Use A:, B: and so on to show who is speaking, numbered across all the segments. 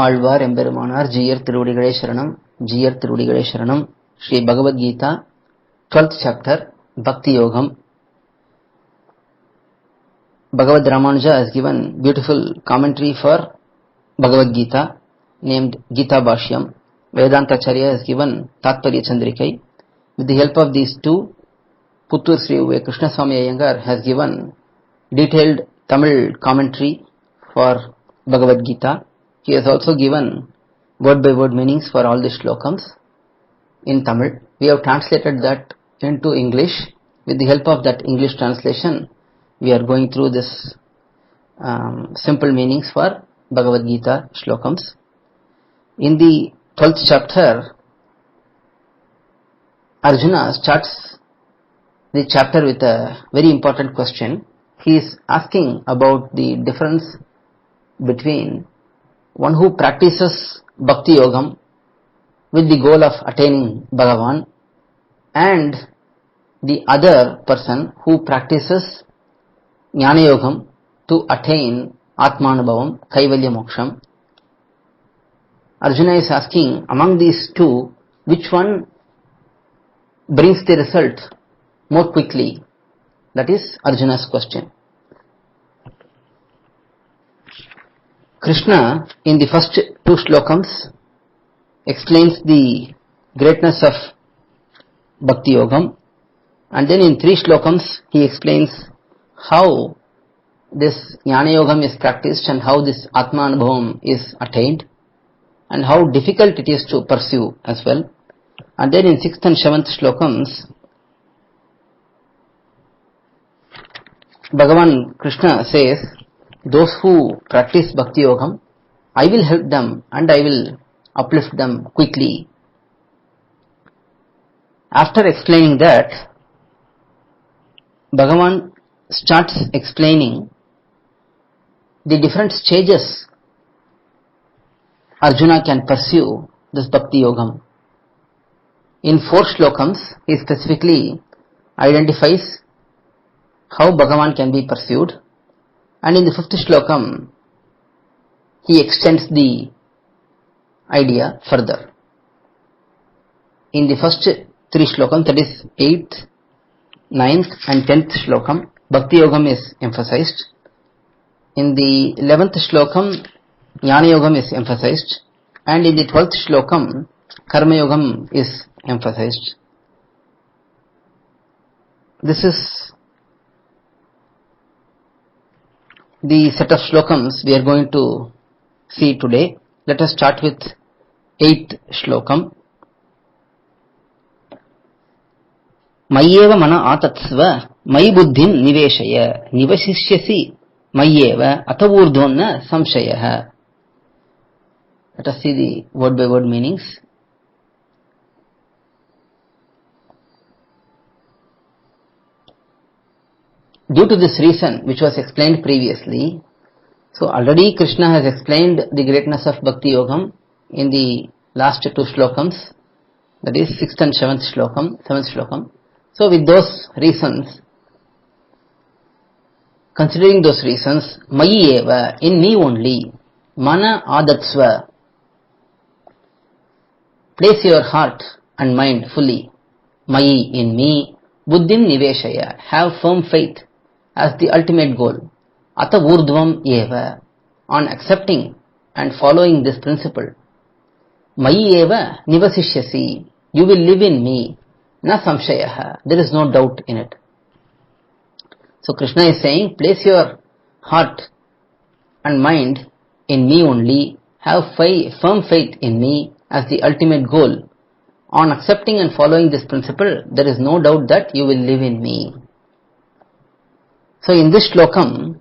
A: ஆழ்வார் எம்பெருமானார் ஜீயர் திருவடிகளே சரணம். ஜீயர் திருவடிகளே சரணம். Sri Bhagavad Gita 12th chapter Bhakti Yogam. Bhagavad Ramanuja has given beautiful commentary for Bhagavad Gita named Gita Bhashyam. Vedanta Acharya has given Tatparya Chandrikai. With the help of these two, Puttur Sri V. Krishnaswamy Iyengar has given detailed Tamil commentary for Bhagavad Gita. He has also given word by word meanings for all the shlokams in Tamil. We have translated that into English. With the help of that English translation, we are going through this simple meanings for Bhagavad Gita shlokams. In the 12th chapter, Arjuna starts the chapter with a very important question. He is asking about the difference between one who practices Bhakti Yogam with the goal of attaining Bhagavan and the other person who practices Jnana Yogam to attain Atmanubhavam, Kaivalya Moksham. Arjuna is asking, among these two, which one brings the result more quickly? That is Arjuna's question. Krishna, in the first two slokams, explains the greatness of Bhakti Yogam, and then in 3 slokams he explains how this Jnana Yogam is practiced and how this Atma Anubhavam is attained and how difficult it is to pursue as well. And then in 6th and 7th slokams, Bhagavan Krishna says, those who practice Bhakti Yogam, I will help them and I will uplift them quickly. After explaining that, Bhagavan starts explaining the different stages Arjuna can pursue this Bhakti Yogam. In 4 slokams, he specifically identifies how Bhagavan can be pursued, and in the 5th slokam, he extends the idea further. In the first 3 slokams, that is 8th, 9th and 10th slokam, Bhakti Yogam is emphasized. In the 11th slokam, Jnana Yogam is emphasized, and in the 12th slokam, Karma Yogam is emphasized. This is the set of slokams we are going to see today. Let us start with 8th slokam. Mayyeva mana atatsva mai buddhim niveshaya nivasishyasi mayyeva atavurdhonna samshayah. Let us see the word by word meanings. Due to this reason which was explained previously, so already Krishna has explained the greatness of Bhakti Yogam in the last 2 slokams, that is 6th and 7th slokam. So with those reasons, considering those reasons, Mayi eva, in me only, mana adatsva, place your heart and mind fully, Mayi, in me, buddhim niveshaya, have firm faith as the ultimate goal, atavurdhvam eva, on accepting and following this principle, Mayi eva nivasishyasi, you will live in me, na samshayah, there is no doubt in it. So Krishna is saying, place your heart and mind in me only, have firm faith in me as the ultimate goal. On accepting and following this principle, there is no doubt that you will live in me. So in this shlokam,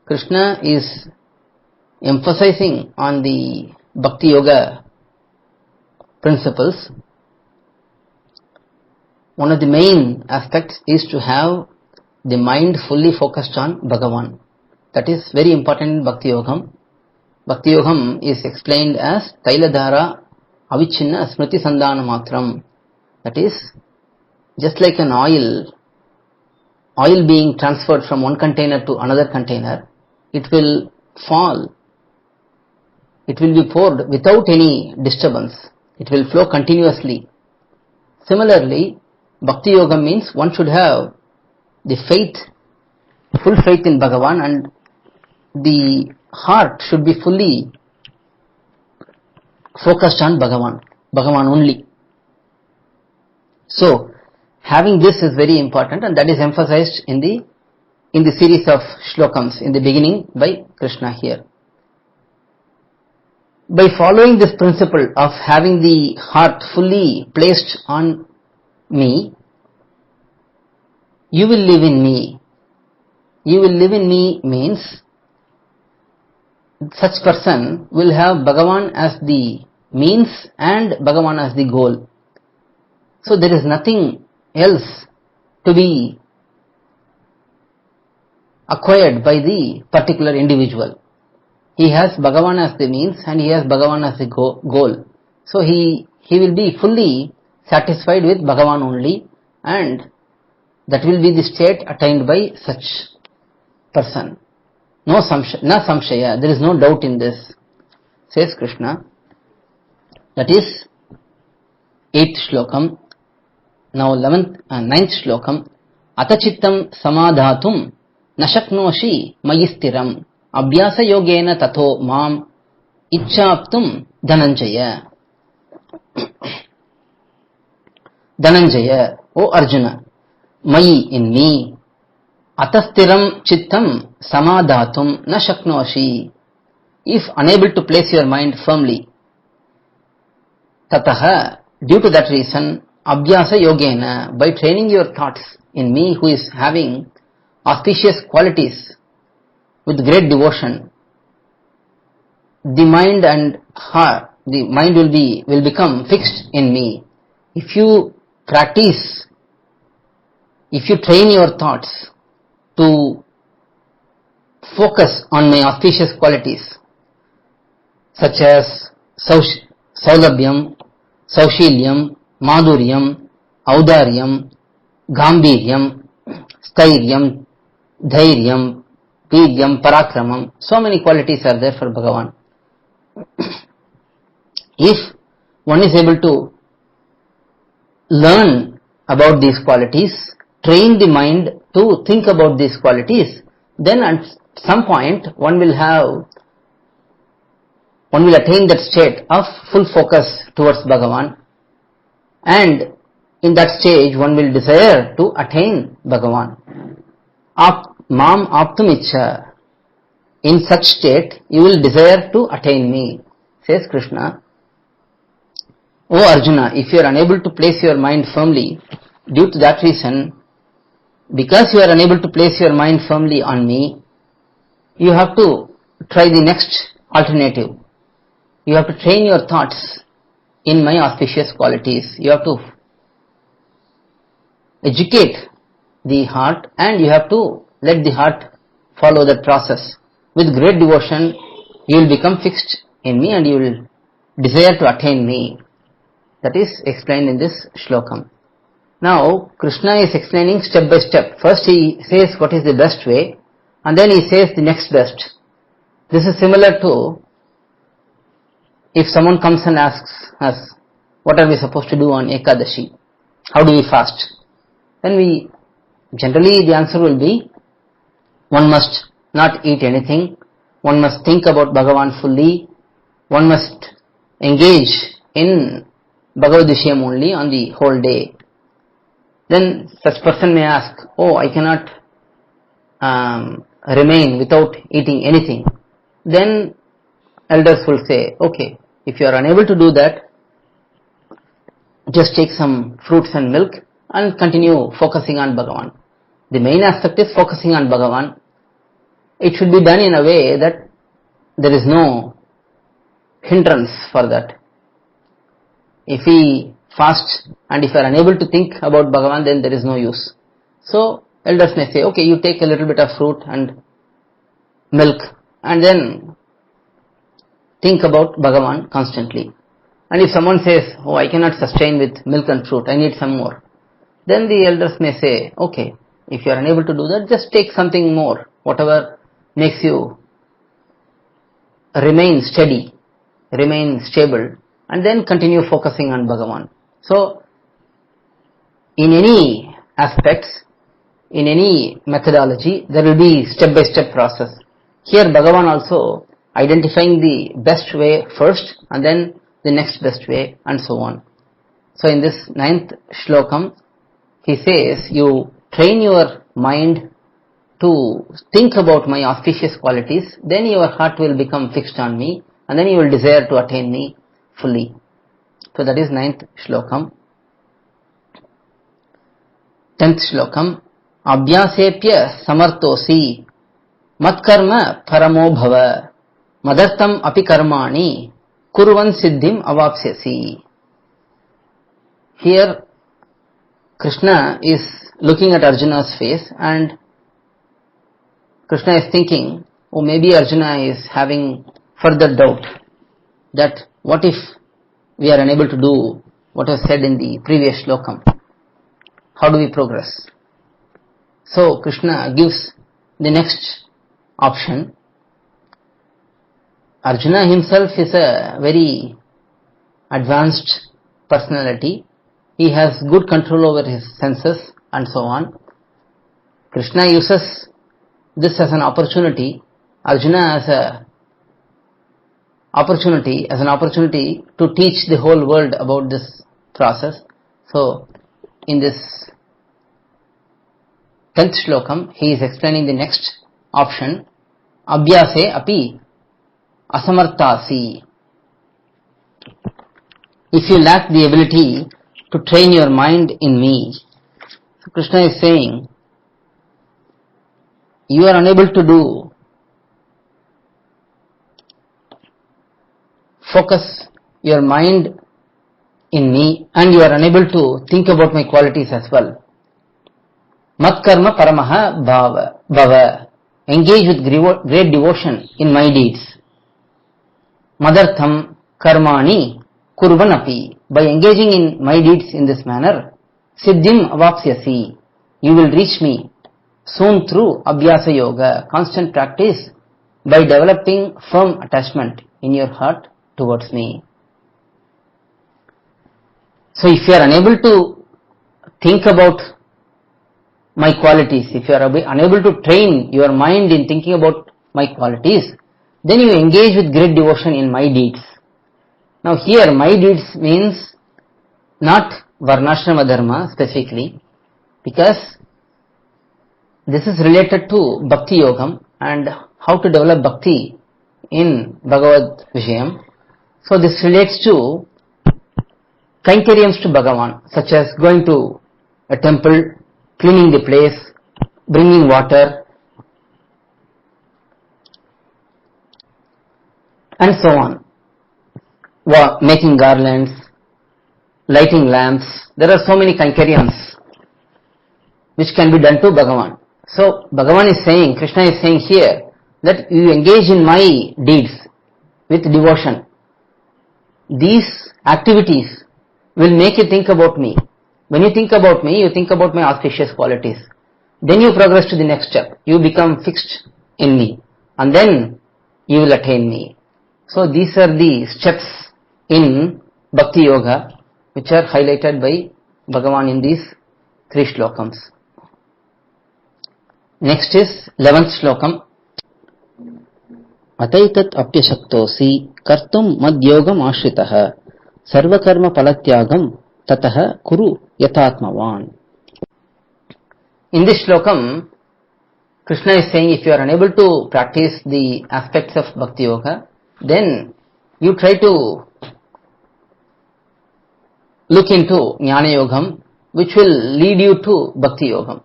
A: Krishna is emphasizing on the Bhakti Yoga principles. One of the main aspects is to have the mind fully focused on Bhagavan. That is very important in Bhakti Yogam. Bhakti Yogam is explained as Tailadhara Avichinna Smriti Sandhana Matram. That is, just like an oil being transferred from one container to another container, it will fall It will be poured without any disturbance. It will flow continuously. Similarly, Bhakti Yoga means one should have the faith, full faith in Bhagavan, and the heart should be fully focused on Bhagavan only. So, having this is very important, and that is emphasized in the series of shlokams in the beginning by Krishna here. By following this principle of having the heart fully placed on me, you will live in me. You will live in me means such person will have Bhagavan as the means and Bhagavan as the goal. So there is nothing else to be acquired by the particular individual. He has Bhagavan as the means and he has Bhagavan as the goal. So he will be fully satisfied with Bhagavan only, and that will be the state attained by such person. No samshaya, there is no doubt in this, says Krishna. That is 8th shlokam. Now 9th shlokam. Atachittam samadhatum nashaknoshi mayistiram abhyasa yogena tato mam ichchaptum dhananjaya. Dhananjaya, O Arjuna, mayi in me, atastiram chittam samadhatum na shaknoshi. If unable to place your mind firmly, tataha, due to that reason, abhyasa yogena, by training your thoughts in me who is having auspicious qualities with great devotion, the mind and heart, the mind will become fixed in me. If you practice, if you train your thoughts to focus on my auspicious qualities, such as saulabhyam, saushilyam, madhuryam, audaryam, gambhiryam, stairyam, dhairyam, viryam, parakramam, so many qualities are there for Bhagavan. If one is able to learn about these qualities, train the mind to think about these qualities, then at some point one will attain that state of full focus towards Bhagavan, and in that stage one will desire to attain Bhagavan. Mam aptum ichcha. In such state you will desire to attain me, says Krishna. O Arjuna, if you are unable to place your mind firmly, due to that reason, because you are unable to place your mind firmly on me, you have to try the next alternative. You have to train your thoughts in my auspicious qualities. You have to educate the heart, and you have to let the heart follow that process. With great devotion, you will become fixed in me and you will desire to attain me. That is explained in this shlokam. Now, Krishna is explaining step by step. First he says what is the best way, and then he says the next best. This is similar to if someone comes and asks us, what are we supposed to do on Ekadashi? How do we fast? Then generally the answer will be, one must not eat anything, one must think about Bhagavan fully, one must engage in Bhagavad Vishayam only on the whole day. Then such person may ask, I cannot remain without eating anything. Then elders will say, okay, if you are unable to do that, just take some fruits and milk and continue focusing on Bhagavan. The main aspect is focusing on Bhagavan. It should be done in a way that there is no hindrance for that. If we fast and if we are unable to think about Bhagavan, then there is no use. So elders may say, okay, you take a little bit of fruit and milk and then think about Bhagavan constantly. And if someone says, I cannot sustain with milk and fruit, I need some more, then the elders may say, okay, if you are unable to do that, just take something more, whatever makes you remain steady remain stable, and then continue focusing on Bhagavan. So, in any aspects, in any methodology, there will be step-by-step process. Here Bhagavan also identifying the best way first and then the next best way and so on. So in this 9th shlokam, he says, you train your mind to think about my auspicious qualities, then your heart will become fixed on me and then you will desire to attain me fully. So that is 9th shlokam. 10th shlokam, Abhyasepya samartosi matkarma paramo bhava madartam api karmani kurvan siddhim avapsyasi. Here Krishna is looking at Arjuna's face and Krishna is thinking, oh, maybe Arjuna is having further doubt that what if we are unable to do what was said in the previous shlokam? How do we progress? So Krishna gives the next option. Arjuna himself is a very advanced personality. He has good control over his senses and so on. Krishna uses this as an opportunity, Arjuna as an opportunity to teach the whole world about this process. So in this 10th shlokam, he is explaining the next option, Abhyase api asamartasi. If you lack the ability to train your mind in me, so Krishna is saying, you are unable to focus your mind in me and you are unable to think about my qualities as well. Mat karma paramaha bhava. Engage with great devotion in my deeds. Madartham karmani kurvanapi. By engaging in my deeds in this manner, siddhim avapsyasi. You will reach me soon through abhyasa yoga, constant practice, by developing firm attachment in your heart towards me. So if you are unable to think about my qualities, if you are unable to train your mind in thinking about my qualities, then you engage with great devotion in my deeds. Now here my deeds means not varnashrama dharma specifically, because this is related to bhakti yogam and how to develop bhakti in Bhagavad Vishayam. So this relates to kainkariams to Bhagavan, such as going to a temple, cleaning the place, bringing water, and so on. Making garlands, lighting lamps. There are so many kainkariams which can be done to Bhagavan. So Bhagavan is saying, Krishna is saying here, that you engage in my deeds with devotion. These activities will make you think about me. When you think about me, you think about my auspicious qualities. Then you progress to the next step. You become fixed in me. And then you will attain me. So these are the steps in Bhakti Yoga which are highlighted by Bhagavan in these 3 shlokams. Next is 11th shlokam. Ataitat apyashaktosi kartum madhyogam ashritah sarvakarma palatyagam tatah kuru yatatmavan. In this shlokam, Krishna is saying, if you are unable to practice the aspects of Bhakti Yoga, then you try to look into Jnana Yogam, which will lead you to Bhakti Yogam.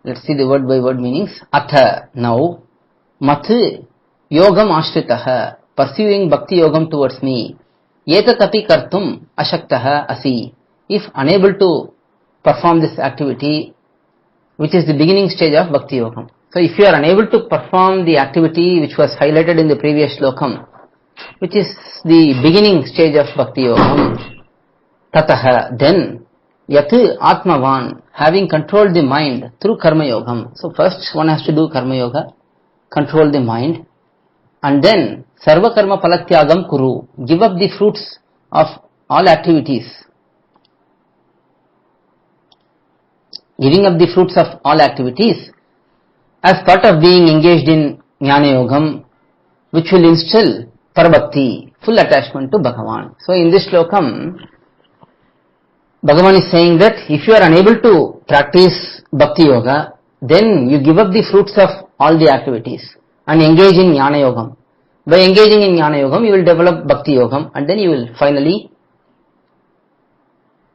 A: Let's see the word by word meanings. Atha, now, mat yogam ashritah, pursuing Bhakti Yogam towards me. Yetatapi kartum ashaktah asi. If unable to perform this activity, which is the beginning stage of Bhakti Yogam. So if you are unable to perform the activity which was highlighted in the previous slokam, which is the beginning stage of Bhakti Yogam, tatah, then yat atmavan, having controlled the mind through Karma Yogam. So first one has to do Karma Yoga, control the mind, and then sarva karma palatyagam kuru, give up the fruits of all activities. Giving up the fruits of all activities as part of being engaged in jnana yogam, which will instill parabhakti, full attachment to Bhagavan. So in this slokam, Bhagavan is saying that if you are unable to practice bhakti yoga, then you give up the fruits of all the activities and engage in jnana yogam. By engaging in jnana yogam, you will develop bhakti yogam, and then you will finally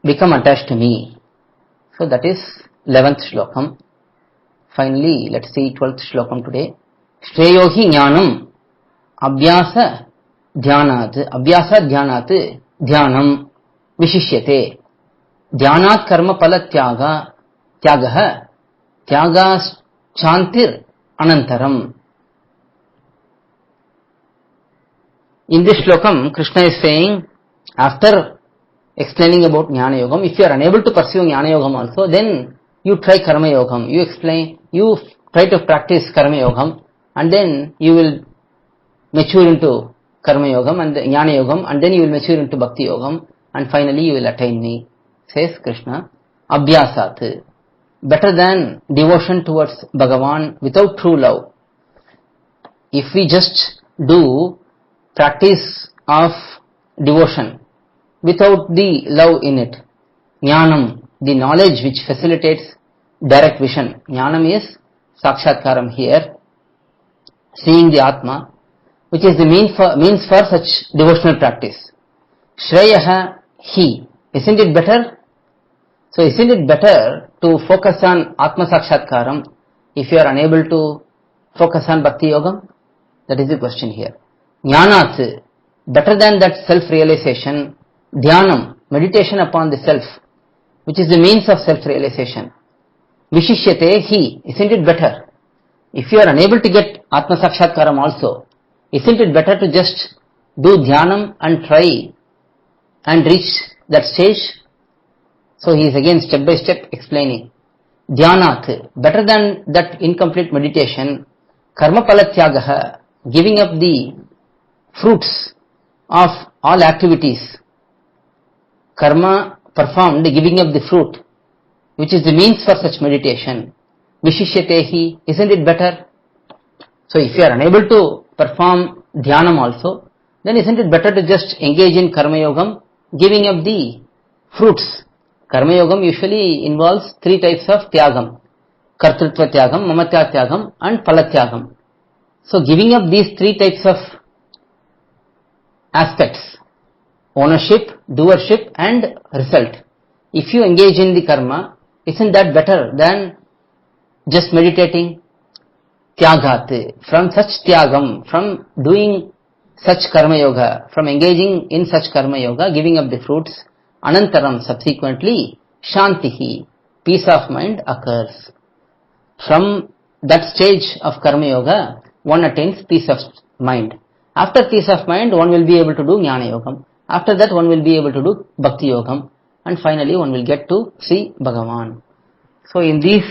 A: become attached to me. So that is 11th shlokam. Finally, let's see 12th shlokam today. Shreyohi jnanam abhyasa dhyanat dhyanam vishishyate dhyanat karma pala tyagah chantir anantaram. In this shlokam, Krishna is saying, after explaining about jnana yogam, if you are unable to pursue jnana yogam also, then you try karma yogam. You try to practice karma yogam, and then you will mature into karma yogam and jnana yogam, and then you will mature into bhakti yogam, and finally you will attain me, says Krishna. Abhyasat, better than devotion towards Bhagavan without true love. If we just do practice of devotion without the love in it, jnanam, the knowledge which facilitates direct vision. Jnanam is sakshatkaram here, seeing the Atma, which is the means for such devotional practice. Shreyaha hi, isn't it better? So isn't it better to focus on Atma Sakshatkaram if you are unable to focus on Bhakti Yogam? That is the question here. Jnanat, better than that self-realization, dhyanam, meditation upon the self, which is the means of self-realization. Vishishyate hi, isn't it better? If you are unable to get Atma Sakshatkaram also, isn't it better to just do dhyanam and try and reach that stage? So he is again step by step explaining. Dhyanat, better than that incomplete meditation, karma palatyagaha, giving up the fruits of all activities. Karma performed, giving up the fruit, which is the means for such meditation. Vishishyatehi, isn't it better? So if you are unable to perform dhyanam also, then isn't it better to just engage in karma yogam, giving up the fruits? Karma yogam usually involves 3 types of tyagam: kartrutva tyagam, mamatya tyagam, and palatyagam. So giving up these 3 types of aspects, ownership, doership, and result. If you engage in the karma, isn't that better than just meditating? Tyagat, from such tyagam, from doing such karma yoga, from engaging in such karma yoga, giving up the fruits, anantaram, subsequently, shantihi, peace of mind occurs. From that stage of karma yoga, one attains peace of mind. After peace of mind, one will be able to do jnana yogam. After that, one will be able to do bhakti yogam, and finally one will get to see Bhagavan. So in these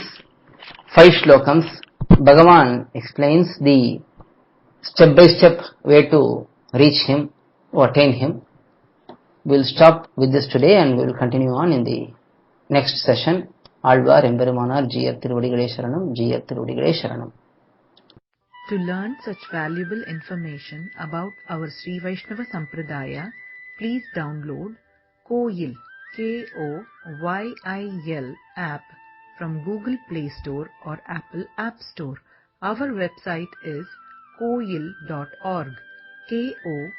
A: 5 shlokams, Bhagavan explains the step by step way to reach him or attain him. We'll stop with this today and we'll continue on in the next session. Alvar Emberimanar Jiyar Tiruvadigalai Sharanam, Jiyar Tiruvadigalai Sharanam.
B: To learn such valuable information about our Sri Vaishnava Sampradaya, please download KOYIL, KOYIL app from Google Play Store or Apple App Store. Our website is koyil.org, KOYIL.org.